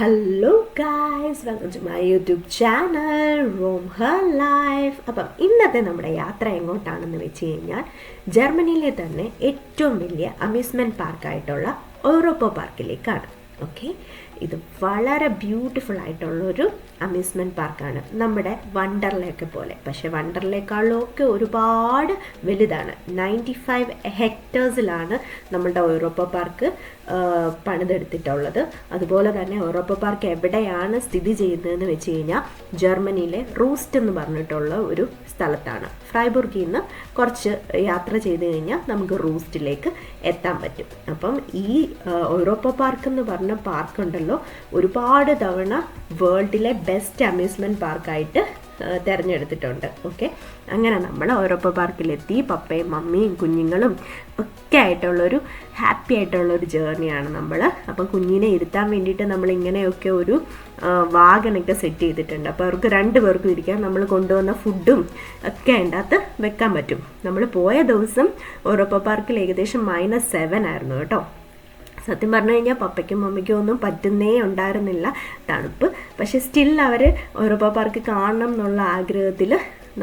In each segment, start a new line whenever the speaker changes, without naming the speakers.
Hello guys, welcome to my YouTube channel roam her life. അപ്പം ഇന്നത്തെ നമ്മുടെ യാത്ര എങ്ങോട്ടാണെന്ന് വെച്ച് കഴിഞ്ഞാൽ ജർമ്മനിയിലെ തന്നെ ഏറ്റവും വലിയ അമ്യൂസ്മെൻറ്റ് പാർക്കായിട്ടുള്ള യൂറോപ്പ പാർക്കിലേക്കാണ്. ഓക്കെ, ഇത് വളരെ ബ്യൂട്ടിഫുൾ ആയിട്ടുള്ളൊരു അമ്യൂസ്മെൻറ്റ് പാർക്കാണ്, നമ്മുടെ വണ്ടർലേക്ക് പോലെ. പക്ഷേ വണ്ടർലേക്കാളൊക്കെ ഒരുപാട് വലുതാണ്. 95 ഹെക്ടേഴ്സിലാണ് നമ്മുടെ യൂറോപ്പ പാർക്ക് പണിതെടുത്തിട്ടുള്ളത്. അതുപോലെ തന്നെ യൂറോപ്പ പാർക്ക് എവിടെയാണ് സ്ഥിതി ചെയ്യുന്നതെന്ന് വെച്ച് കഴിഞ്ഞാൽ ജർമ്മനിയിലെ റൂസ്റ്റ് എന്ന് പറഞ്ഞിട്ടുള്ള ഒരു സ്ഥലത്താണ്. ഫ്രൈബുർഗിൽ നിന്ന് കുറച്ച് യാത്ര ചെയ്ത് കഴിഞ്ഞാൽ നമുക്ക് റൂസ്റ്റിലേക്ക് എത്താൻ പറ്റും. അപ്പം ഈ യൂറോപ്പ പാർക്ക് എന്ന് പറഞ്ഞ പാർക്കുണ്ടല്ലോ, ഒരുപാട് തവണ വേൾഡിലെ ബെസ്റ്റ് അമ്യൂസ്മെൻറ്റ് പാർക്കായിട്ട് തിരഞ്ഞെടുത്തിട്ടുണ്ട്. ഓക്കെ, അങ്ങനെ നമ്മൾ യൂറോപ്പ പാർക്കിലെത്തി. പപ്പയും മമ്മിയും കുഞ്ഞുങ്ങളും ഒക്കെ ആയിട്ടുള്ളൊരു ഹാപ്പി ആയിട്ടുള്ളൊരു ജേർണിയാണ് നമ്മൾ. അപ്പം കുഞ്ഞിനെ ഇരുത്താൻ വേണ്ടിയിട്ട് നമ്മൾ ഇങ്ങനെയൊക്കെ ഒരു വാഗനൊക്കെ സെറ്റ് ചെയ്തിട്ടുണ്ട്. അപ്പോൾ അവർക്ക് 2 പേർക്കും ഇരിക്കാൻ നമ്മൾ കൊണ്ടുവന്ന ഫുഡും ഒക്കെ അതിൻ്റെ അകത്ത് വെക്കാൻ പറ്റും. നമ്മൾ പോയ ദിവസം യൂറോപ്പ പാർക്കിൽ ഏകദേശം -7 ആയിരുന്നു കേട്ടോ. സത്യം പറഞ്ഞു കഴിഞ്ഞാൽ പപ്പയ്ക്കും മമ്മിക്കും ഒന്നും പറ്റുന്നേ ഉണ്ടായിരുന്നില്ല തണുപ്പ്. പക്ഷേ സ്റ്റിൽ അവർ യൂറോപ്പ പാർക്ക് കാണണം എന്നുള്ള ആഗ്രഹത്തിൽ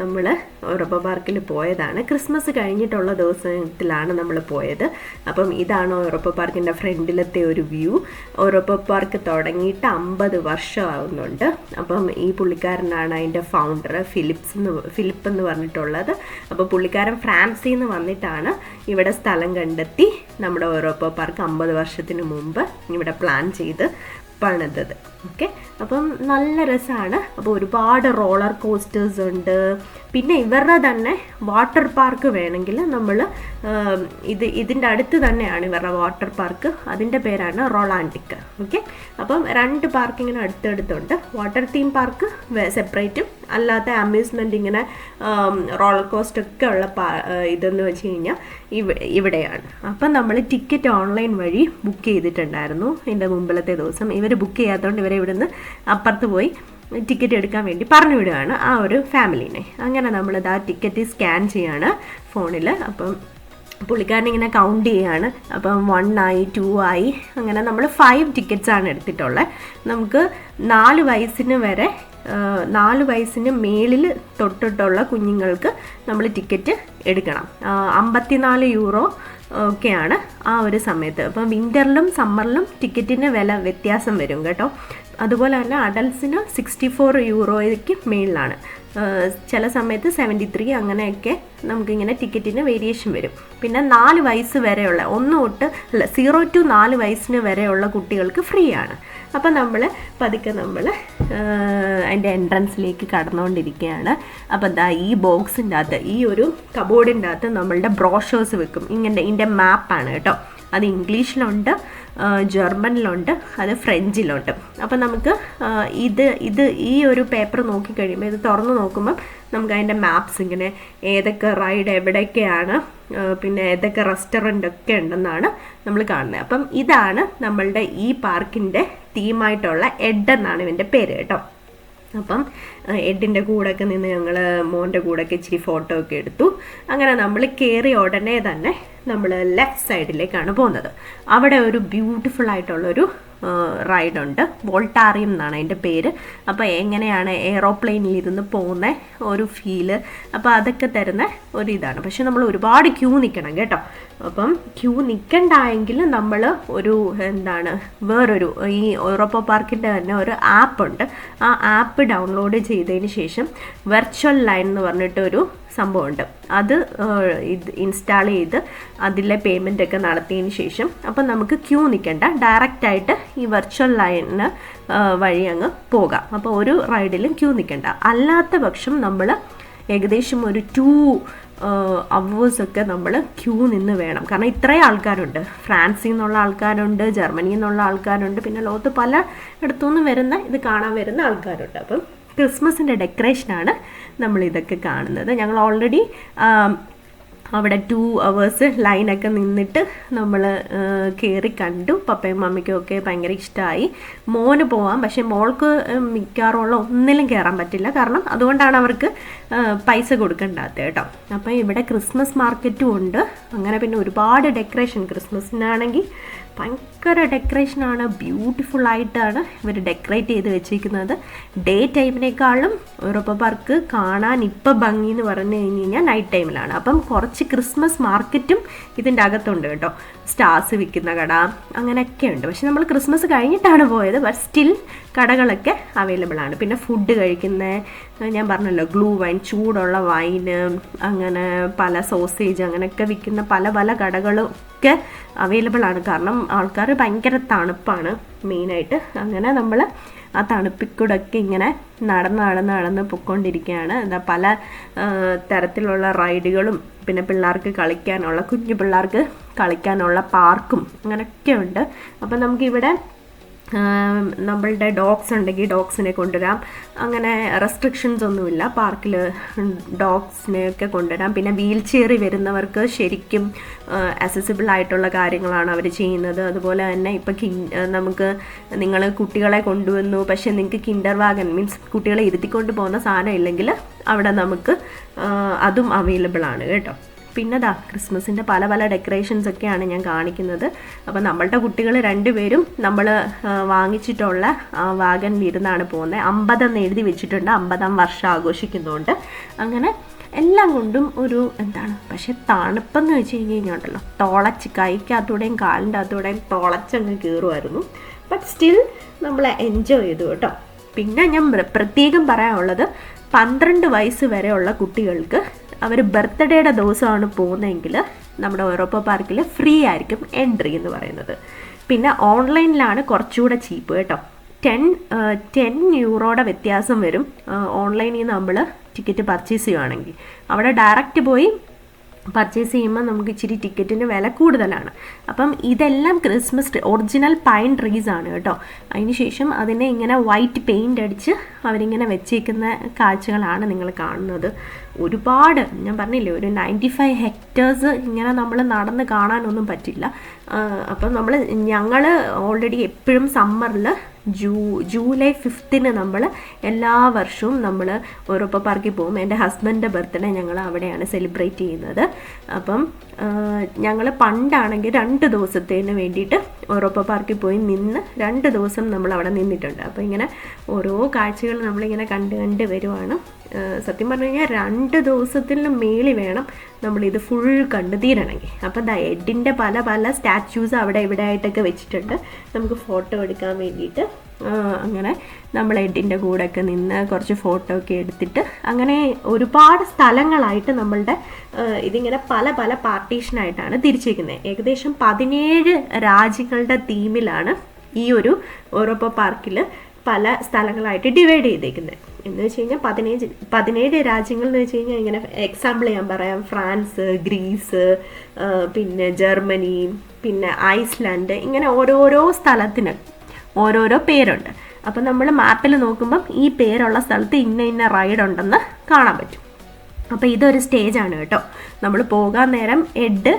നമ്മൾ യൂറോപ്പ പാർക്കിൽ പോയതാണ്. ക്രിസ്മസ് കഴിഞ്ഞിട്ടുള്ള ദിവസത്തിലാണ് നമ്മൾ പോയത്. അപ്പം ഇതാണ് യൂറോപ്പ പാർക്കിൻ്റെ ഫ്രണ്ടിലത്തെ ഒരു വ്യൂ. യൂറോപ്പ പാർക്ക് തുടങ്ങിയിട്ട് 50 വർഷമാകുന്നുണ്ട്. അപ്പം ഈ പുള്ളിക്കാരനാണ് അതിൻ്റെ ഫൗണ്ടർ, ഫിലിപ്പ് എന്ന് പറഞ്ഞിട്ടുള്ളത്. അപ്പോൾ പുള്ളിക്കാരൻ ഫ്രാൻസിൽ നിന്ന് വന്നിട്ടാണ് ഇവിടെ സ്ഥലം കണ്ടെത്തി നമ്മുടെ യൂറോപ്പ പാർക്ക് 50 വർഷത്തിന് മുമ്പ് ഇവിടെ പ്ലാൻ ചെയ്ത് പണിതത്. ഓക്കെ, അപ്പം നല്ല രസമാണ്. അപ്പോൾ ഒരുപാട് റോളർ കോസ്റ്റേഴ്സ് ഉണ്ട്. പിന്നെ ഇവരുടെ തന്നെ വാട്ടർ പാർക്ക് വേണമെങ്കിൽ നമ്മൾ ഇതിൻ്റെ അടുത്ത് തന്നെയാണ് ഇവരുടെ വാട്ടർ പാർക്ക്. അതിൻ്റെ പേരാണ് റൊളാൻഡിക്. ഓക്കെ, അപ്പം 2 പാർക്ക് ഇങ്ങനെ അടുത്തടുത്തുണ്ട്. വാട്ടർ തീം പാർക്ക് സെപ്പറേറ്റും അല്ലാത്ത അമ്യൂസ്മെൻറ്റ് ഇങ്ങനെ റോളർ കോസ്റ്റർ ഒക്കെ ഉള്ള ഇതെന്ന് വെച്ച് കഴിഞ്ഞാൽ ഇവിടെയാണ്. അപ്പം നമ്മൾ ടിക്കറ്റ് ഓൺലൈൻ വഴി ബുക്ക് ചെയ്തിട്ടുണ്ടായിരുന്നു ഇതിൻ്റെ മുമ്പിലത്തെ ദിവസം. ഇവർ ബുക്ക് ചെയ്യാത്തതുകൊണ്ട് ഇവരെ ഇവിടുന്ന് അപ്പുറത്ത് പോയി ടിക്കറ്റ് എടുക്കാൻ വേണ്ടി പറഞ്ഞു വിടുകയാണ് ആ ഒരു ഫാമിലീനെ. അങ്ങനെ നമ്മളിത് ആ ടിക്കറ്റ് സ്കാൻ ചെയ്യാണ് ഫോണിൽ. അപ്പം പുള്ളിക്കാരൻ ഇങ്ങനെ കൗണ്ട് ചെയ്യാണ്. അപ്പം 1 ആയി 2 ആയി, അങ്ങനെ നമ്മൾ 5 ടിക്കറ്റ്സാണ് എടുത്തിട്ടുള്ളത്. നമുക്ക് 4 വയസ്സിന് മേളിൽ തൊട്ടിട്ടുള്ള കുഞ്ഞുങ്ങൾക്ക് നമ്മൾ ടിക്കറ്റ് എടുക്കണം. 54 യൂറോ ഒക്കെയാണ് ആ ഒരു സമയത്ത്. അപ്പം വിൻ്ററിലും സമ്മറിലും ടിക്കറ്റിന് വില വ്യത്യാസം വരും കേട്ടോ. അതുപോലെ തന്നെ അഡൽട്ട്സിന് 64 യൂറോയ്ക്ക് മേളിലാണ്. ചില സമയത്ത് 73 അങ്ങനെയൊക്കെ നമുക്കിങ്ങനെ ടിക്കറ്റിന് വേരിയേഷൻ വരും. പിന്നെ 4 വയസ്സ് വരെയുള്ള 0 to 4 വയസ്സിന് വരെയുള്ള കുട്ടികൾക്ക് ഫ്രീ ആണ്. അപ്പം നമ്മൾ പതുക്കെ അതിൻ്റെ എൻട്രൻസിലേക്ക് കടന്നുകൊണ്ടിരിക്കുകയാണ്. അപ്പം എന്താ ഈ ബോക്സിൻ്റെ അകത്ത്, ഈ ഒരു കബോർഡിൻ്റെ അകത്ത് നമ്മളുടെ ബ്രോഷേഴ്സ് വെക്കും. ഇതിൻ്റെ മാപ്പാണ് കേട്ടോ. അത് ഇംഗ്ലീഷിലുണ്ട്, ജർമ്മനിലുണ്ട്, അത് ഫ്രഞ്ചിലുണ്ട്. അപ്പം നമുക്ക് ഈ ഒരു പേപ്പർ നോക്കിക്കഴിയുമ്പോൾ, ഇത് തുറന്ന് നോക്കുമ്പം നമുക്ക് അതിൻ്റെ മാപ്സ് ഇങ്ങനെ ഏതൊക്കെ റൈഡ് എവിടെയൊക്കെയാണ്, പിന്നെ ഏതൊക്കെ റെസ്റ്റോറൻ്റ് ഒക്കെ ഉണ്ടെന്നാണ് നമ്മൾ കാണുന്നത്. അപ്പം ഇതാണ് നമ്മളുടെ ഈ പാർക്കിൻ്റെ തീമായിട്ടുള്ള എഡ് എന്നാണ് ഇവൻ്റെ പേര് കേട്ടോ. അപ്പം എഡിൻ്റെ കൂടെയൊക്കെ നിന്ന് ഞങ്ങൾ മോൻ്റെ കൂടെയൊക്കെ ഇച്ചിരി ഫോട്ടോ ഒക്കെ എടുത്തു. അങ്ങനെ നമ്മൾ കയറി ഉടനെ തന്നെ നമ്മൾ ലെഫ്റ്റ് സൈഡിലേക്കാണ് പോകുന്നത്. അവിടെ ഒരു ബ്യൂട്ടിഫുൾ ആയിട്ടുള്ളൊരു റൈഡുണ്ട്, വോൾട്ടാറിയം എന്നാണ് അതിൻ്റെ പേര്. അപ്പോൾ എങ്ങനെയാണ് എയ്റോപ്ലെയിനിൽ ഇരുന്ന് പോകുന്ന ഒരു ഫീല്, അപ്പോൾ അതൊക്കെ തരുന്ന ഒരു ഇതാണ്. പക്ഷെ നമ്മൾ ഒരുപാട് ക്യൂ നിൽക്കണം കേട്ടോ. അപ്പം ക്യൂ നിൽക്കണ്ടായെങ്കിൽ നമ്മൾ വേറൊരു ഈ യൂറോപ്പ പാർക്കിൻ്റെ തന്നെ ഒരു ആപ്പുണ്ട്. ആ ആപ്പ് ഡൗൺലോഡ് ചെയ്തതിന് ശേഷം വെർച്വൽ ലൈൻ എന്ന് പറഞ്ഞിട്ടൊരു സംഭവമുണ്ട്. അത് ഇൻസ്റ്റാൾ ചെയ്ത് അതിലെ പേയ്മെൻ്റ് ഒക്കെ നടത്തിയതിന് ശേഷം അപ്പം നമുക്ക് ക്യൂ നിൽക്കേണ്ട, ഡയറക്റ്റായിട്ട് ഈ വെർച്വൽ ലൈനിന് വഴി അങ്ങ് പോകാം. അപ്പോൾ ഒരു റൈഡിലും ക്യൂ നിൽക്കേണ്ട. അല്ലാത്ത പക്ഷം നമ്മൾ ഏകദേശം ഒരു 2 അവേഴ്സൊക്കെ നമ്മൾ ക്യൂ നിന്ന് വേണം. കാരണം ഇത്രയും ആൾക്കാരുണ്ട്. ഫ്രാൻസിൽ നിന്നുള്ള ആൾക്കാരുണ്ട്, ജർമ്മനിയിൽ നിന്നുള്ള ആൾക്കാരുണ്ട്, പിന്നെ ലോകത്ത് പല ഇടത്തുനിന്ന് ഇത് കാണാൻ വരുന്ന ആൾക്കാരുണ്ട്. അപ്പം ക്രിസ്മസിൻ്റെ ഡെക്കറേഷനാണ് നമ്മളിതൊക്കെ കാണുന്നത്. ഞങ്ങൾ ഓൾറെഡി അവിടെ 2 അവേഴ്സ് ലൈനൊക്കെ നിന്നിട്ട് നമ്മൾ കയറി കണ്ടു. പപ്പയും മമ്മിക്കും ഒക്കെ ഭയങ്കര ഇഷ്ടമായി. മോന് പോവാം, പക്ഷേ മോൾക്ക് മിക്കവാറുമുള്ള ഒന്നിലും കയറാൻ പറ്റില്ല. കാരണം അതുകൊണ്ടാണ് അവർക്ക് പൈസ കൊടുക്കേണ്ടാത്ത കേട്ടോ. അപ്പം ഇവിടെ ക്രിസ്മസ് മാർക്കറ്റും ഉണ്ട്. അങ്ങനെ പിന്നെ ഒരുപാട് ഡെക്കറേഷൻ, ക്രിസ്മസിനാണെങ്കിൽ ഭയങ്കര ഡെക്കറേഷനാണ്, ബ്യൂട്ടിഫുള്ളായിട്ടാണ് ഇവർ ഡെക്കറേറ്റ് ചെയ്ത് വെച്ചിരിക്കുന്നത്. ഡേ ടൈമിനേക്കാളും യൂറോപ്പ പാർക്ക് കാണാൻ ഇപ്പം ഭംഗി എന്ന് പറഞ്ഞു കഴിഞ്ഞ് കഴിഞ്ഞാൽ നൈറ്റ് ടൈമിലാണ്. അപ്പം കുറച്ച് ക്രിസ്മസ് മാർക്കറ്റും ഇതിൻ്റെ അകത്തുണ്ട് കേട്ടോ, സ്റ്റാർസ് വിൽക്കുന്ന കട അങ്ങനെയൊക്കെ ഉണ്ട്. പക്ഷെ നമ്മൾ ക്രിസ്മസ് കഴിഞ്ഞിട്ടാണ് പോയത്, ബട്ട് സ്റ്റിൽ കടകളൊക്കെ അവൈലബിൾ ആണ്. പിന്നെ ഫുഡ് കഴിക്കുന്ന, ഞാൻ പറഞ്ഞല്ലോ ഗ്ലൂ വൈൻ, ചൂടുള്ള വൈന്, അങ്ങനെ പല സോസേജ് അങ്ങനെയൊക്കെ വിൽക്കുന്ന പല പല കടകളൊക്കെ അവൈലബിൾ ആണ്. കാരണം ആൾക്കാർ ഭയങ്കര തണുപ്പാണ് മെയിനായിട്ട്. അങ്ങനെ നമ്മൾ ആ തണുപ്പിക്കൂടൊക്കെ ഇങ്ങനെ നടന്ന് പൊയ്ക്കൊണ്ടിരിക്കുകയാണ്. എന്താ പല തരത്തിലുള്ള റൈഡുകളും പിന്നെ പിള്ളേർക്ക് കളിക്കാനുള്ള, കുഞ്ഞു പിള്ളേർക്ക് കളിക്കാനുള്ള പാർക്കും അങ്ങനെയൊക്കെ ഉണ്ട്. അപ്പം നമുക്കിവിടെ നമ്മളുടെ ഡോഗ്സ് ഉണ്ടെങ്കിൽ ഡോഗ്സിനെ കൊണ്ടുവരാം. അങ്ങനെ റെസ്ട്രിക്ഷൻസ് ഒന്നുമില്ല പാർക്കിൽ, ഡോഗ്സിനെയൊക്കെ കൊണ്ടുവരാം. പിന്നെ വീൽ ചെയറിൽ വരുന്നവർക്ക് ശരിക്കും അക്സസിബിൾ ആയിട്ടുള്ള കാര്യങ്ങളാണ് അവർ ചെയ്യുന്നത്. അതുപോലെ തന്നെ ഇപ്പം നമുക്ക് നിങ്ങൾ കുട്ടികളെ കൊണ്ടുവന്നു, പക്ഷേ നിങ്ങൾക്ക് കിൻഡർ വാഗൻ മീൻസ് കുട്ടികളെ ഇരുത്തിക്കൊണ്ട് പോകുന്ന സാധനം ഇല്ലെങ്കിൽ അവിടെ നമുക്ക് അതും അവൈലബിൾ ആണ് കേട്ടോ. പിന്നെ ക്രിസ്മസിൻ്റെ പല പല ഡെക്കറേഷൻസ് ഒക്കെയാണ് ഞാൻ കാണിക്കുന്നത്. അപ്പോൾ നമ്മളുടെ കുട്ടികൾ രണ്ടുപേരും നമ്മൾ വാങ്ങിച്ചിട്ടുള്ള വാഗനിലിരുന്നാണ് പോകുന്നത്. 50 എന്ന് എഴുതി വെച്ചിട്ടുണ്ട്, 50ാം വർഷം ആഘോഷിക്കുന്നുണ്ട്. അങ്ങനെ എല്ലാം കൊണ്ടും ഒരു എന്താണ്, പക്ഷെ തണുപ്പെന്ന് വെച്ച് കഴിഞ്ഞ് കഴിഞ്ഞാൽ ഉണ്ടല്ലോ, തോളച്ച് കൈക്കകത്തൂടെയും കാലിൻ്റെ അകത്തൂടെയും തോളച്ചങ്ങ് കയറുമായിരുന്നു. ബട്ട് സ്റ്റിൽ നമ്മൾ എൻജോയ് ചെയ്തു കേട്ടോ. പിന്നെ ഞാൻ പ്രത്യേകം പറയാനുള്ളത്, 12 വയസ്സ് വരെയുള്ള കുട്ടികൾക്ക് അവർ ബർത്ത്ഡേയുടെ ദിവസമാണ് പോകുന്നതെങ്കിൽ നമ്മുടെ യൂറോപ്പ പാർക്കിൽ ഫ്രീ ആയിരിക്കും എൻട്രി എന്ന് പറയുന്നത്. പിന്നെ ഓൺലൈനിലാണ് കുറച്ചുകൂടെ ചീപ്പ് കേട്ടോ. 10 യൂറോയുടെ വ്യത്യാസം വരും ഓൺലൈനിൽ നമ്മൾ ടിക്കറ്റ് പർച്ചേസ് ചെയ്യുകയാണെങ്കിൽ. അവിടെ ഡയറക്റ്റ് പോയി പർച്ചേസ് ചെയ്യുമ്പോൾ നമുക്ക് ഇച്ചിരി ടിക്കറ്റിന് വില കൂടുതലാണ്. അപ്പം ഇതെല്ലാം ക്രിസ്മസ് ഒറിജിനൽ പൈൻ ട്രീസ് ആണ് കേട്ടോ. അതിന് ശേഷം അതിനെ ഇങ്ങനെ വൈറ്റ് പെയിൻ്റ് അടിച്ച് അവരിങ്ങനെ വെച്ചേക്കുന്ന കാഴ്ചകളാണ് നിങ്ങൾ കാണുന്നത്. ഒരുപാട്, ഞാൻ പറഞ്ഞില്ലേ, ഒരു 95 ഹെക്ടേഴ്സ് ഇങ്ങനെ നമ്മൾ നടന്ന് കാണാനൊന്നും പറ്റില്ല. അപ്പം ഞങ്ങൾ ഓൾറെഡി എപ്പോഴും സമ്മറിൽ ജൂലൈ 5 നമ്മൾ എല്ലാ വർഷവും നമ്മൾ യൂറോപ്പ പാർക്കിൽ പോകും. എൻ്റെ ഹസ്ബൻഡിൻ്റെ ബർത്ത്ഡേ ഞങ്ങൾ അവിടെയാണ് സെലിബ്രേറ്റ് ചെയ്യുന്നത്. അപ്പം ഞങ്ങൾ പണ്ടാണെങ്കിൽ 2 ദിവസത്തേന് വേണ്ടിയിട്ട് യൂറോപ്പ പാർക്കിൽ പോയി നിന്ന് 2 ദിവസം നമ്മൾ അവിടെ നിന്നിട്ടുണ്ട്. അപ്പോൾ ഇങ്ങനെ ഓരോ കാഴ്ചകൾ നമ്മളിങ്ങനെ കണ്ട് വരുവാണ്. സത്യം പറഞ്ഞു കഴിഞ്ഞാൽ 2 ദിവസത്തിന് മേളിൽ വേണം നമ്മളിത് ഫുൾ കണ്ടു തീരണമെങ്കിൽ. അപ്പം എഡിൻ്റെ പല പല സ്റ്റാച്യൂസ് അവിടെ ഇവിടെ ആയിട്ടൊക്കെ വെച്ചിട്ടുണ്ട് നമുക്ക് ഫോട്ടോ എടുക്കാൻ വേണ്ടിയിട്ട്. അങ്ങനെ നമ്മൾ എഡിൻ്റെ കൂടെയൊക്കെ നിന്ന് കുറച്ച് ഫോട്ടോ ഒക്കെ എടുത്തിട്ട് അങ്ങനെ ഒരുപാട് സ്ഥലങ്ങളായിട്ട് നമ്മളുടെ ഇതിങ്ങനെ പല പല പാർട്ടീഷനായിട്ടാണ് തിരിച്ചിരിക്കുന്നത്. ഏകദേശം 17 രാജ്യങ്ങളുടെ തീമിലാണ് ഈ ഒരു യൂറോപ്പ പാർക്കിൽ പല സ്ഥലങ്ങളായിട്ട് ഡിവൈഡ് ചെയ്തേക്കുന്നത്. എന്ന് വെച്ച് കഴിഞ്ഞാൽ 17 രാജ്യങ്ങൾ എന്ന് വെച്ച് കഴിഞ്ഞാൽ ഇങ്ങനെ എക്സാമ്പിൾ ഞാൻ പറയാം, ഫ്രാൻസ്, ഗ്രീസ്, പിന്നെ ജർമ്മനി, പിന്നെ ഐസ്ലാൻഡ്, ഇങ്ങനെ ഓരോരോ സ്ഥലത്തിന് ഓരോരോ പേരുണ്ട്. അപ്പം നമ്മൾ മാപ്പിൽ നോക്കുമ്പം ഈ പേരുള്ള സ്ഥലത്ത് ഇന്ന റൈഡ് ഉണ്ടെന്ന് കാണാൻ പറ്റും. അപ്പോൾ ഇതൊരു സ്റ്റേജാണ് കേട്ടോ. നമ്മൾ പോകാൻ നേരം എഡ്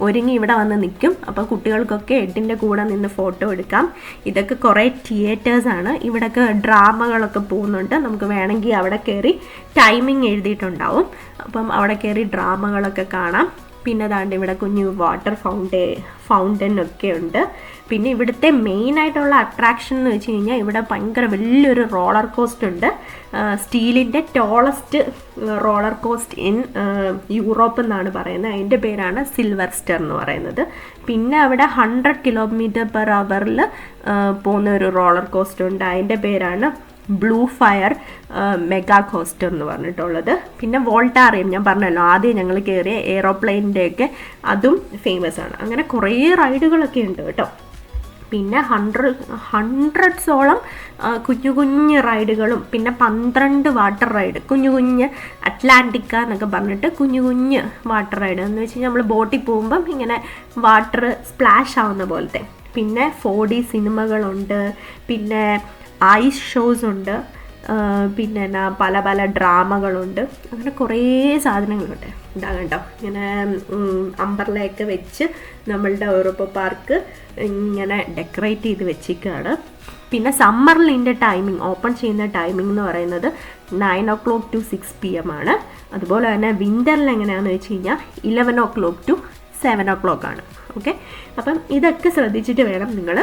ഒരുങ്ങി ഇവിടെ വന്ന് നിൽക്കും. അപ്പോൾ കുട്ടികൾക്കൊക്കെ എഡിൻ്റെ കൂടെ നിന്ന് ഫോട്ടോ എടുക്കാം. ഇതൊക്കെ കുറേ തിയേറ്റേഴ്സാണ്. ഇവിടെയൊക്കെ ഡ്രാമകളൊക്കെ പോകുന്നുണ്ട്. നമുക്ക് വേണമെങ്കിൽ അവിടെ കയറി ടൈമിംഗ് എഴുതിയിട്ടുണ്ടാവും. അപ്പം അവിടെ കയറി ഡ്രാമകളൊക്കെ കാണാം. പിന്നെ ദാണ്ട് ഇവിടെ കുഞ്ഞു വാട്ടർ ഫൗണ്ടൻ ഒക്കെ ഉണ്ട്. പിന്നെ ഇവിടുത്തെ മെയിനായിട്ടുള്ള അട്രാക്ഷൻ എന്ന് വെച്ച് കഴിഞ്ഞാൽ ഇവിടെ ഭയങ്കര വലിയൊരു റോളർ കോസ്റ്റ് ഉണ്ട്. സ്റ്റീലിൻ്റെ tallest roller cost in Europe എന്നാണ് പറയുന്നത്. അതിൻ്റെ പേരാണ് സിൽവർസ്റ്റർ എന്ന് പറയുന്നത്. പിന്നെ അവിടെ 100 km/h പോകുന്ന ഒരു റോളർ കോസ്റ്റ് ഉണ്ട്. അതിൻ്റെ പേരാണ് ബ്ലൂ ഫയർ മെഗാ കോസ്റ്റർ എന്ന് പറഞ്ഞിട്ടുള്ളത്. പിന്നെ വോൾട്ടാറിയം, ഞാൻ പറഞ്ഞല്ലോ ആദ്യം ഞങ്ങൾ കയറിയ എയ്റോപ്ലെയിനിൻ്റെയൊക്കെ, അതും ഫേമസ് ആണ്. അങ്ങനെ കുറേ റൈഡുകളൊക്കെ ഉണ്ട് കേട്ടോ. പിന്നെ ഹൺഡ്രഡ്സോളം കുഞ്ഞു റൈഡുകളും പിന്നെ 12 വാട്ടർ റൈഡ്, കുഞ്ഞ് അറ്റ്ലാന്റിക്ക എന്നൊക്കെ പറഞ്ഞിട്ട് കുഞ്ഞു വാട്ടർ റൈഡ് എന്ന് വെച്ച് കഴിഞ്ഞാൽ നമ്മൾ ബോട്ടിൽ പോകുമ്പം ഇങ്ങനെ വാട്ടർ സ്പ്ലാഷ് ആവുന്ന പോലത്തെ. പിന്നെ 4D സിനിമകളുണ്ട്, പിന്നെ ഐസ് ഷോസ് ഉണ്ട്, പിന്നെ പല പല ഡ്രാമകളുണ്ട്. അങ്ങനെ കുറേ സാധനങ്ങളുണ്ട്. ഇതാ കണ്ടോ, ഇങ്ങനെ അംബർലയൊക്കെ വെച്ച് നമ്മളുടെ യൂറോപ്പ പാർക്ക് ഇങ്ങനെ ഡെക്കറേറ്റ് ചെയ്ത് വെച്ചിരിക്കുകയാണ്. പിന്നെ സമ്മറിൽ ഇതിൻ്റെ ടൈമിംഗ്, ഓപ്പൺ ചെയ്യുന്ന ടൈമിംഗ് എന്ന് പറയുന്നത് 9 o'clock to 6 PM ആണ്. അതുപോലെ തന്നെ വിൻ്ററിൽ എങ്ങനെയാണെന്ന് വെച്ച് കഴിഞ്ഞാൽ 11 o'clock to 7 o'clock ആണ്. ഓക്കെ, അപ്പം ഇതൊക്കെ ശ്രദ്ധിച്ചിട്ട് വേണം നിങ്ങൾ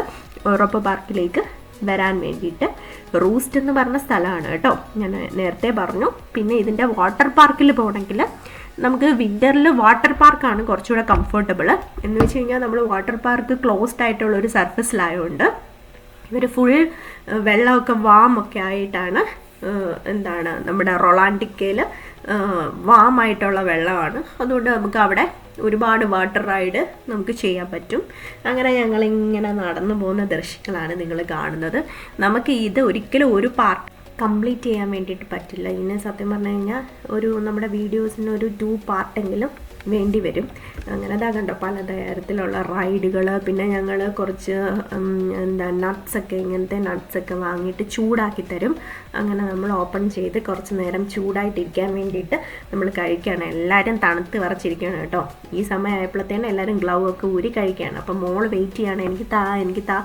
ഒറോപ്പ പാർക്കിലേക്ക് വരാൻ വേണ്ടിയിട്ട്. റൂസ്റ്റ് എന്ന് പറഞ്ഞ സ്ഥലമാണ് കേട്ടോ, ഞാൻ നേരത്തെ പറഞ്ഞു. പിന്നെ ഇതിൻ്റെ വാട്ടർ പാർക്കിൽ പോകണമെങ്കിൽ നമുക്ക് വിൻ്ററിൽ വാട്ടർ പാർക്കാണ് കുറച്ചുകൂടെ കംഫർട്ടബിൾ. എന്ന് വെച്ച് കഴിഞ്ഞാൽ നമ്മൾ വാട്ടർ പാർക്ക് ക്ലോസ്ഡ് ആയിട്ടുള്ള ഒരു സർഫസിലായതുകൊണ്ട് ഇവർ ഫുൾ വെള്ളമൊക്കെ വാമൊക്കെ ആയിട്ടാണ്, എന്താണ് നമ്മുടെ റൊളാൻഡിക്കയിൽ വാമായിട്ടുള്ള വെള്ളമാണ്. അതുകൊണ്ട് നമുക്ക് അവിടെ ഒരുപാട് വാട്ടർ റൈഡ് നമുക്ക് ചെയ്യാൻ പറ്റും. അങ്ങനെ ഞങ്ങളിങ്ങനെ നടന്നു പോകുന്ന ദൃശ്യങ്ങളാണ് നിങ്ങൾ കാണുന്നത്. നമുക്ക് ഇത് ഒരിക്കലും ഒരു പാർട്ട് കംപ്ലീറ്റ് ചെയ്യാൻ വേണ്ടിയിട്ട് പറ്റില്ല. ഇന്ന് സത്യം പറഞ്ഞു കഴിഞ്ഞാൽ നമ്മുടെ വീഡിയോസിന് ഒരു 2 പാർട്ടെങ്കിലും വേണ്ടി വരും. അങ്ങനെ അതാ കണ്ടോ പലതരത്തിലുള്ള റൈഡുകൾ. പിന്നെ ഞങ്ങൾ കുറച്ച് നട്ട്സൊക്കെ, ഇങ്ങനത്തെ നട്ട്സൊക്കെ വാങ്ങിയിട്ട് ചൂടാക്കി തരും. അങ്ങനെ നമ്മൾ ഓപ്പൺ ചെയ്ത് കുറച്ച് നേരം ചൂടായിട്ടിരിക്കാൻ വേണ്ടിയിട്ട് നമ്മൾ കഴിക്കുകയാണ്. എല്ലാവരും തണുത്ത് വിറച്ചിരിക്കുകയാണ് കേട്ടോ. ഈ സമയമായപ്പോഴത്തേനും എല്ലാവരും ഗ്ലൗ ഒക്കെ ഊരി കഴിക്കുകയാണ്. അപ്പം മോള് വെയിറ്റ് ചെയ്യാണ്, എനിക്ക് താ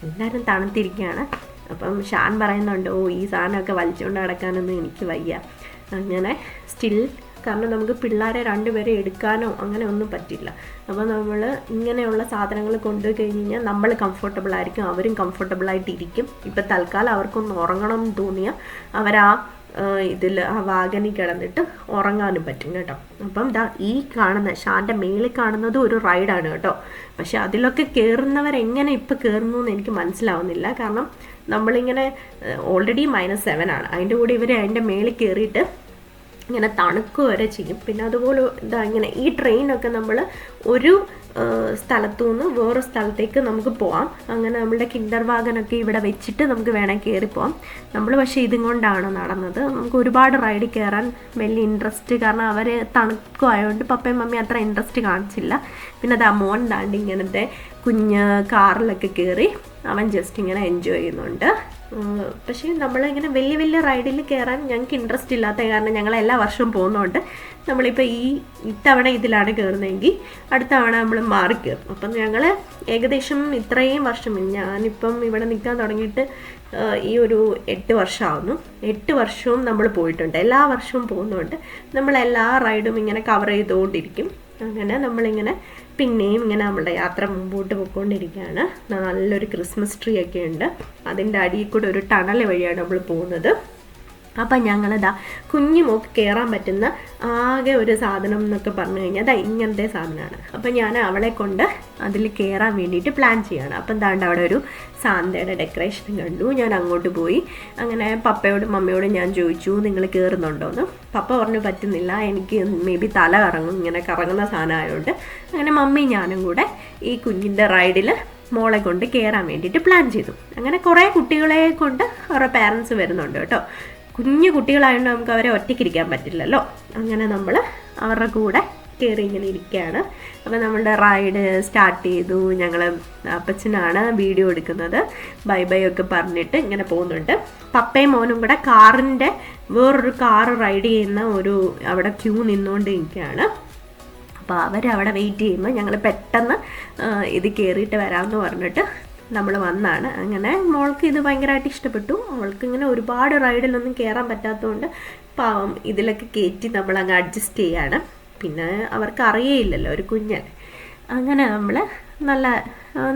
എല്ലാവരും തണുത്തിരിക്കുകയാണ്. അപ്പം ഷാൻ പറയുന്നുണ്ട്, ഈ സാധനമൊക്കെ വലിച്ചുകൊണ്ട് നടക്കാനൊന്നും എനിക്ക് വയ്യ. അങ്ങനെ സ്റ്റിൽ, കാരണം നമുക്ക് പിള്ളേരെ 2 പേരെ എടുക്കാനോ അങ്ങനെ ഒന്നും പറ്റില്ല. അപ്പോൾ നമ്മൾ ഇങ്ങനെയുള്ള സാധനങ്ങൾ കൊണ്ടുപോയി കഴിഞ്ഞ് കഴിഞ്ഞാൽ നമ്മൾ കംഫർട്ടബിൾ ആയിരിക്കും, അവരും കംഫർട്ടബിളായിട്ടിരിക്കും. ഇപ്പം തൽക്കാലം അവർക്കൊന്ന് ഉറങ്ങണം എന്ന് തോന്നിയാൽ ആ വാഗനിൽ കിടന്നിട്ട് ഉറങ്ങാനും പറ്റും കേട്ടോ. അപ്പം ഈ കാണുന്ന ഷാൻ്റെ മേളിൽ കാണുന്നത് ഒരു റൈഡാണ് കേട്ടോ. പക്ഷെ അതിലൊക്കെ കയറുന്നവരെങ്ങനെ ഇപ്പം കയറുന്നു എന്ന് എനിക്ക് മനസ്സിലാവുന്നില്ല. കാരണം നമ്മളിങ്ങനെ ഓൾറെഡി -7 ആണ്, അതിൻ്റെ കൂടെ ഇവർ അതിൻ്റെ മേളിൽ കയറിയിട്ട് ഇങ്ങനെ തണുക്കുക വരെ ചെയ്യും. പിന്നെ അതുപോലെ ഇങ്ങനെ ഈ ട്രെയിനൊക്കെ നമ്മൾ ഒരു സ്ഥലത്തു നിന്ന് വേറെ സ്ഥലത്തേക്ക് നമുക്ക് പോവാം. അങ്ങനെ നമ്മളുടെ കിൻഡർ വാഗനൊക്കെ ഇവിടെ വെച്ചിട്ട് നമുക്ക് വേണമെങ്കിൽ കയറി പോവാം. നമ്മൾ പക്ഷേ ഇതും കൊണ്ടാണ് നടന്നത്. നമുക്ക് ഒരുപാട് റൈഡ് കയറാൻ വലിയ ഇൻട്രസ്റ്റ്, കാരണം അവർ തണുക്കുമായതുകൊണ്ട് പപ്പയും മമ്മിയും അത്ര ഇൻട്രസ്റ്റ് കാണിച്ചില്ല. പിന്നെ മോൻ താണ്ടി ഇങ്ങനത്തെ കുഞ്ഞ് കാറിലൊക്കെ കയറി അവൻ ജസ്റ്റ് ഇങ്ങനെ എൻജോയ് ചെയ്യുന്നുണ്ട്. പക്ഷേ നമ്മളിങ്ങനെ വലിയ വലിയ റൈഡിൽ കയറാൻ ഞങ്ങൾക്ക് ഇൻട്രസ്റ്റ് ഇല്ലാത്ത കാരണം ഞങ്ങൾ എല്ലാ വർഷവും പോകുന്നതുകൊണ്ട് നമ്മളിപ്പോൾ ഇത്തവണ ഇതിലാണ് കയറുന്നതെങ്കിൽ അടുത്ത തവണ നമ്മൾ മാറി കയറും. അപ്പം ഞങ്ങൾ ഏകദേശം ഇത്രയും വർഷം, ഞാനിപ്പം ഇവിടെ നിൽക്കാൻ തുടങ്ങിയിട്ട് ഈ ഒരു 8 വർഷമാകുന്നു. 8 വർഷവും നമ്മൾ പോയിട്ടുണ്ട്. എല്ലാ വർഷവും പോകുന്നതുകൊണ്ട് നമ്മളെല്ലാ റൈഡും ഇങ്ങനെ കവർ ചെയ്തുകൊണ്ടിരിക്കും. അങ്ങനെ നമ്മളിങ്ങനെ പിന്നെയും ഇങ്ങനെ നമ്മളുടെ യാത്ര മുമ്പോട്ട് പോയിക്കൊണ്ടിരിക്കുകയാണ്. നല്ലൊരു ക്രിസ്മസ് ട്രീ ഒക്കെ ഉണ്ട്. അതിൻ്റെ അടിയിൽ കൂടെ ഒരു ടണൽ വഴിയാണ് നമ്മൾ പോകുന്നത്. അപ്പം ഞങ്ങളിതാ കുഞ്ഞുമോക്ക് കയറാൻ പറ്റുന്ന ആകെ ഒരു സാധനം എന്നൊക്കെ പറഞ്ഞു കഴിഞ്ഞാൽ ഇങ്ങനത്തെ സാധനമാണ്. അപ്പം ഞാൻ അവളെ കൊണ്ട് അതിൽ കയറാൻ വേണ്ടിയിട്ട് പ്ലാൻ ചെയ്യുകയാണ്. അപ്പം എന്താണ്ട് അവിടെ ഒരു സാന്തയുടെ ഡെക്കറേഷൻ കണ്ടു. ഞാൻ അങ്ങോട്ട് പോയി. അങ്ങനെ പപ്പയോടും മമ്മയോടും ഞാൻ ചോദിച്ചു, നിങ്ങൾ കയറുന്നുണ്ടോയെന്ന്. പപ്പ പറഞ്ഞു പറ്റുന്നില്ല, എനിക്ക് മേ ബി തല കറങ്ങും, ഇങ്ങനെ കറങ്ങുന്ന സാധനമായതുകൊണ്ട്. അങ്ങനെ മമ്മി ഞാനും കൂടെ ഈ കുഞ്ഞിൻ്റെ റൈഡിൽ മോളെ കൊണ്ട് കയറാൻ വേണ്ടിയിട്ട് പ്ലാൻ ചെയ്തു. അങ്ങനെ കുറേ കുട്ടികളെ കൊണ്ട് അവരുടെ പാരൻസ് വരുന്നുണ്ട് കേട്ടോ. കുഞ്ഞു കുട്ടികളായതുകൊണ്ട് നമുക്ക് അവരെ ഒറ്റയ്ക്കിരിക്കാൻ പറ്റില്ലല്ലോ. അങ്ങനെ നമ്മൾ അവരുടെ കൂടെ കയറി ഇങ്ങനെ ഇരിക്കുകയാണ്. അപ്പോൾ നമ്മളുടെ റൈഡ് സ്റ്റാർട്ട് ചെയ്തു. ഞങ്ങൾ അപ്പച്ചനാണ് വീഡിയോ എടുക്കുന്നത്. ബൈ ബൈ ഒക്കെ പറഞ്ഞിട്ട് ഇങ്ങനെ പോകുന്നുണ്ട്. പപ്പയും മോനും കൂടെ കാറിൻ്റെ വേറൊരു കാറ് റൈഡ് ചെയ്യുന്ന അവിടെ ക്യൂ നിന്നുകൊണ്ട് ഇരിക്കുകയാണ്. അപ്പോൾ അവരവിടെ വെയിറ്റ് ചെയ്യുമ്പോൾ ഞങ്ങൾ പെട്ടെന്ന് ഇത് കയറിയിട്ട് വരാമെന്ന് പറഞ്ഞിട്ട് നമ്മൾ വന്നാണ്. അങ്ങനെ മോൾക്ക് ഇത് ഭയങ്കരമായിട്ട് ഇഷ്ടപ്പെട്ടു. അവൾക്ക് ഇങ്ങനെ ഒരുപാട് റൈഡിലൊന്നും കയറാൻ പറ്റാത്തതുകൊണ്ട് പാവം ഇതിലൊക്കെ കയറ്റി നമ്മളങ്ങ് അഡ്ജസ്റ്റ് ചെയ്യാണ്. പിന്നെ അവർക്ക് അറിയേയില്ലല്ലോ, ഒരു കുഞ്ഞല്ലേ. അങ്ങനെ നമ്മൾ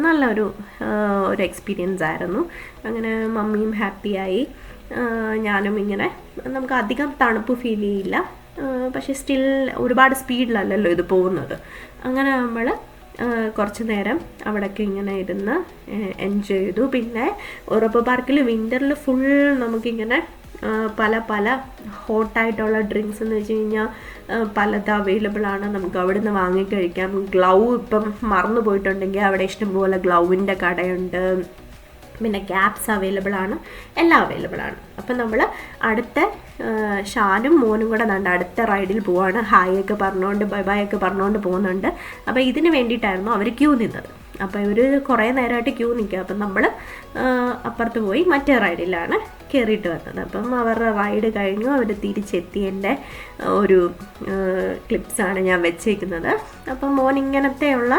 നല്ലൊരു എക്സ്പീരിയൻസ് ആയിരുന്നു. അങ്ങനെ മമ്മിയും ഹാപ്പിയായി, ഞാനും ഇങ്ങനെ. നമുക്ക് അധികം തണുപ്പ് ഫീൽ ചെയ്യില്ല, പക്ഷേ സ്റ്റിൽ ഒരുപാട് സ്പീഡിലല്ലല്ലോ ഇത് പോകുന്നത്. അങ്ങനെ നമ്മൾ കുറച്ച് നേരം അവിടെയൊക്കെ ഇങ്ങനെ ഇരുന്ന് എൻജോയ് ചെയ്തു. പിന്നെ ഒറോപ്പ പാർക്കിൽ വിൻ്ററിൽ ഫുൾ നമുക്കിങ്ങനെ പല ഹോട്ടായിട്ടുള്ള ഡ്രിങ്ക്സ് എന്ന് വെച്ച് കഴിഞ്ഞാൽ പലത് അവൈലബിൾ ആണ്. നമുക്ക് അവിടെ നിന്ന് വാങ്ങിക്കഴിക്കാം. ഗ്ലൗ ഇപ്പം മറന്നു പോയിട്ടുണ്ടെങ്കിൽ അവിടെ ഇഷ്ടംപോലെ ഗ്ലൗവിൻ്റെ കടയുണ്ട്. പിന്നെ ക്യാപ്സ് അവൈലബിൾ ആണ്, എല്ലാം അവൈലബിൾ ആണ്. അപ്പം നമ്മൾ അടുത്ത ഷാനും മോനും കൂടെ അടുത്ത റൈഡിൽ പോവാണ്. ഹായ് ഒക്കെ പറഞ്ഞുകൊണ്ട് ബൈ ബൈ ഒക്കെ പറഞ്ഞുകൊണ്ട് പോകുന്നുണ്ട്. അപ്പോൾ ഇതിന് വേണ്ടിയിട്ടായിരുന്നു അവർ ക്യൂ നിന്നത്. അപ്പോൾ ഇവർ കുറേ നേരമായിട്ട് ക്യൂ നിൽക്കുക. അപ്പം നമ്മൾ അപ്പുറത്ത് പോയി മറ്റേ റൈഡിലാണ് കയറിയിട്ട് വന്നത്. അപ്പം അവരുടെ റൈഡ് കഴിഞ്ഞു, അവർ തിരിച്ചെത്തിയതിൻ്റെ ഒരു ക്ലിപ്സാണ് ഞാൻ വെച്ചേക്കുന്നത്. അപ്പം മോൻ ഇങ്ങനത്തെയുള്ള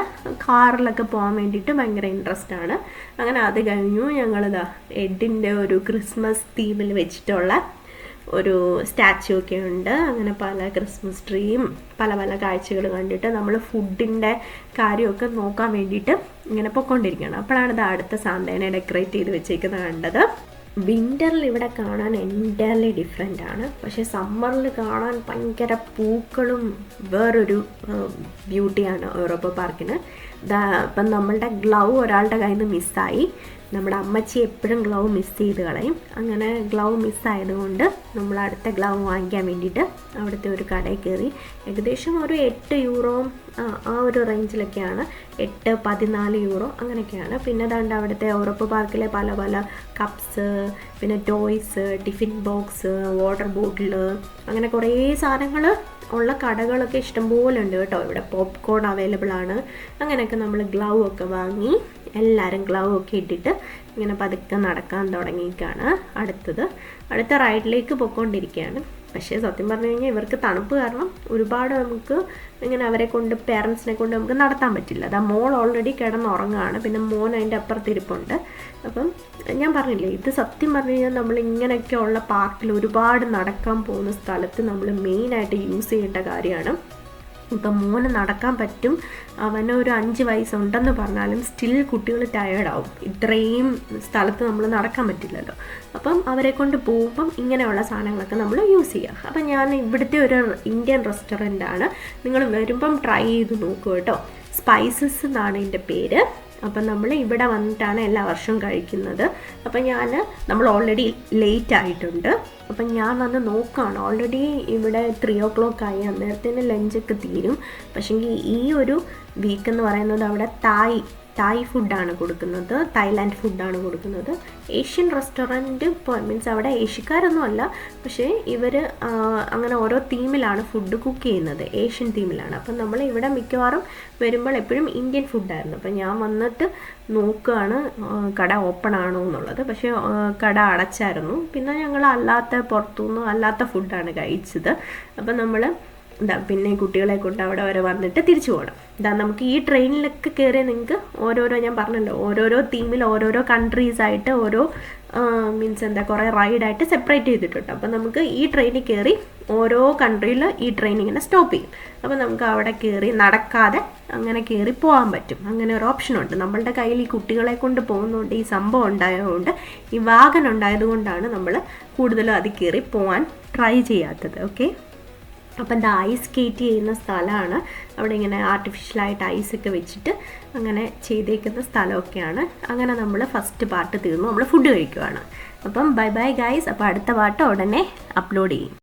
കാറിലൊക്കെ പോകാൻ വേണ്ടിയിട്ട് ഭയങ്കര ഇൻട്രസ്റ്റ് ആണ്. അങ്ങനെ അത് കഴിഞ്ഞു ഞങ്ങളിതാ എഡിൻ്റെ ഒരു ക്രിസ്മസ് തീമിൽ വെച്ചിട്ടുള്ള ഒരു സ്റ്റാച്ചു ഒക്കെ ഉണ്ട്. അങ്ങനെ പല ക്രിസ്മസ് ട്രീയും പല പല കാഴ്ചകൾ കണ്ടിട്ട് നമ്മൾ ഫുഡിൻ്റെ കാര്യമൊക്കെ നോക്കാൻ വേണ്ടിയിട്ട് ഇങ്ങനെ പൊയ്ക്കൊണ്ടിരിക്കുകയാണ്. അപ്പോഴാണ് ഇത് അടുത്ത സാന്തേനെ ഡെക്കറേറ്റ് ചെയ്ത് വെച്ചേക്കുന്നത് കണ്ടത്. വിൻ്ററിൽ ഇവിടെ കാണാൻ എൻ്റയർലി ഡിഫറെൻ്റ് ആണ്. പക്ഷേ സമ്മറിൽ കാണാൻ ഭയങ്കര പൂക്കളും വേറൊരു ബ്യൂട്ടിയാണ് യൂറോപ്പ പാർക്കിന്. ഇപ്പം നമ്മളുടെ ഗ്ലൗ ഒരാളുടെ കയ്യിൽ നിന്ന് മിസ്സായി. നമ്മുടെ അമ്മച്ചി എപ്പോഴും ഗ്ലൗ മിസ് ചെയ്ത് കളയും. അങ്ങനെ ഗ്ലൗ മിസ്സായതുകൊണ്ട് നമ്മൾ അടുത്ത ഗ്ലൗ വാങ്ങിക്കാൻ വേണ്ടിയിട്ട് അവിടുത്തെ ഒരു കടയിൽ കയറി. ഏകദേശം ഒരു 8 യൂറോ ആ ഒരു റേഞ്ചിലൊക്കെയാണ്, 8-14 യൂറോ അങ്ങനെയൊക്കെയാണ്. പിന്നെ അതാണ്ട് അവിടുത്തെ യൂറോപ്പ് പാർക്കിലെ പല പല കപ്സ്, പിന്നെ toys, tiffin box, water bottle, അങ്ങനെ കുറേ സാധനങ്ങൾ ഉള്ള കടകളൊക്കെ ഇഷ്ടംപോലെ ഉണ്ട് കേട്ടോ. ഇവിടെ പോപ്കോൺ അവൈലബിൾ ആണ്. അങ്ങനെയൊക്കെ നമ്മൾ ഗ്ലൗ ഒക്കെ വാങ്ങി എല്ലാവരും ഗ്ലൗ ഒക്കെ ഇട്ടിട്ട് ഇങ്ങനെ പതുക്കെ നടക്കാൻ തുടങ്ങിയിട്ടാണ് അടുത്ത റൈഡിലേക്ക് പോയിക്കൊണ്ടിരിക്കുകയാണ്. പക്ഷേ സത്യം പറഞ്ഞു കഴിഞ്ഞാൽ ഇവർക്ക് തണുപ്പ് കാരണം ഒരുപാട് നമുക്ക് ഇങ്ങനെ അവരെ കൊണ്ട് പേരൻസിനെ കൊണ്ട് നമുക്ക് നടത്താൻ പറ്റില്ല. അതാ മോൾ ഓൾറെഡി കിടന്നുറങ്ങുകയാണ്, പിന്നെ മോൻ അതിൻ്റെ അപ്പുറത്തിരിപ്പുണ്ട്. അപ്പം ഞാൻ പറഞ്ഞില്ലേ, ഇത് സത്യം പറഞ്ഞു കഴിഞ്ഞാൽ നമ്മൾ ഇങ്ങനെയൊക്കെയുള്ള പാർക്കിൽ ഒരുപാട് നടക്കാൻ പോകുന്ന സ്ഥലത്ത് നമ്മൾ മെയിനായിട്ട് യൂസ് ചെയ്യേണ്ട കാര്യമാണ്. ഇപ്പം മോന് നടക്കാൻ പറ്റും, അവനൊരു 5 വയസ്സുണ്ടെന്ന് പറഞ്ഞാലും സ്റ്റിൽ കുട്ടികൾ ടയേർഡാവും. ഇത്രയും സ്ഥലത്ത് നമ്മൾ നടക്കാൻ പറ്റില്ലല്ലോ. അപ്പം അവരെ കൊണ്ട് പോകുമ്പം ഇങ്ങനെയുള്ള സാധനങ്ങളൊക്കെ നമ്മൾ യൂസ് ചെയ്യുക. അപ്പം ഞാൻ ഇവിടുത്തെ ഒരു ഇന്ത്യൻ റെസ്റ്റോറൻ്റാണ്, നിങ്ങൾ വരുമ്പം ട്രൈ ചെയ്ത് നോക്കൂ കേട്ടോ. സ്പൈസസ് എന്നാണ് ഇതിൻ്റെ പേര്. അപ്പം നമ്മൾ ഇവിടെ വന്നിട്ടാണ് എല്ലാ വർഷവും കഴിക്കുന്നത്. അപ്പം നമ്മൾ ഓൾറെഡി ലേറ്റ് ആയിട്ടുണ്ട്. അപ്പം ഞാൻ വന്ന് നോക്കുകയാണ്. ഓൾറെഡി ഇവിടെ 3 o'clock ആയി. അന്നേരത്തേന് ലഞ്ചൊക്കെ തീരും. പക്ഷേങ്കിൽ ഈ ഒരു വീക്ക് എന്ന് പറയുന്നത് അവിടെ തായ് ഫുഡാണ് കൊടുക്കുന്നത്, തായ്ലാൻഡ് ഫുഡാണ് കൊടുക്കുന്നത്. ഏഷ്യൻ റെസ്റ്റോറൻറ്റ് മീൻസ് അവിടെ ഏഷ്യക്കാരൊന്നും അല്ല, പക്ഷേ ഇവർ അങ്ങനെ ഓരോ തീമിലാണ് ഫുഡ് കുക്ക് ചെയ്യുന്നത്, ഏഷ്യൻ തീമിലാണ്. അപ്പം നമ്മൾ ഇവിടെ മിക്കവാറും വരുമ്പോൾ എപ്പോഴും ഇന്ത്യൻ ഫുഡായിരുന്നു. അപ്പം ഞാൻ വന്നിട്ട് നോക്കുകയാണ് കട ഓപ്പൺ ആണോ എന്നുള്ളത്. പക്ഷേ കട അടച്ചായിരുന്നു. പിന്നെ ഞങ്ങൾ പുറത്തുനിന്ന് അല്ലാത്ത ഫുഡാണ് കഴിച്ചത്. അപ്പം നമ്മൾ പിന്നെ കുട്ടികളെ കൊണ്ട് അവിടെ വരെ വന്നിട്ട് തിരിച്ചു പോകണം. നമുക്ക് ഈ ട്രെയിനിലൊക്കെ കയറിയാൽ നിങ്ങൾക്ക് ഓരോരോ, ഞാൻ പറഞ്ഞല്ലോ, ഓരോരോ തീമിൽ ഓരോരോ കൺട്രീസായിട്ട് ഓരോ മീൻസ് കുറേ റൈഡായിട്ട് സെപ്പറേറ്റ് ചെയ്തിട്ടുണ്ട്. അപ്പം നമുക്ക് ഈ ട്രെയിനിൽ കയറി ഓരോ കൺട്രിയിൽ ഈ ട്രെയിൻ ഇങ്ങനെ സ്റ്റോപ്പ് ചെയ്യും. അപ്പോൾ നമുക്ക് അവിടെ കയറി നടക്കാതെ അങ്ങനെ കയറി പോകാൻ പറ്റും. അങ്ങനെ ഒരു ഓപ്ഷനുണ്ട്. നമ്മളുടെ കയ്യിൽ ഈ കുട്ടികളെ കൊണ്ട് പോകുന്നതുകൊണ്ട്, ഈ സംഭവം ഉണ്ടായതുകൊണ്ട്, ഈ വാഗൻ ഉണ്ടായതുകൊണ്ടാണ് നമ്മൾ കൂടുതലും അത് കയറി പോകാൻ ട്രൈ ചെയ്യാത്തത്. ഓക്കെ, അപ്പം ഇത് ഐസ് സ്കേറ്റ് ചെയ്യുന്ന സ്ഥലമാണ്. അവിടെ ഇങ്ങനെ ആർട്ടിഫിഷ്യലായിട്ട് ഐസൊക്കെ വെച്ചിട്ട് അങ്ങനെ ചെയ്തേക്കുന്ന സ്ഥലമൊക്കെയാണ്. അങ്ങനെ നമ്മൾ ഫസ്റ്റ് പാർട്ട് തീർന്നു, നമ്മൾ ഫുഡ് കഴിക്കുവാണ്. അപ്പം ബൈ ബൈ ഗൈസ്. അപ്പോൾ അടുത്ത പാർട്ട് ഉടനെ അപ്ലോഡ് ചെയ്യും.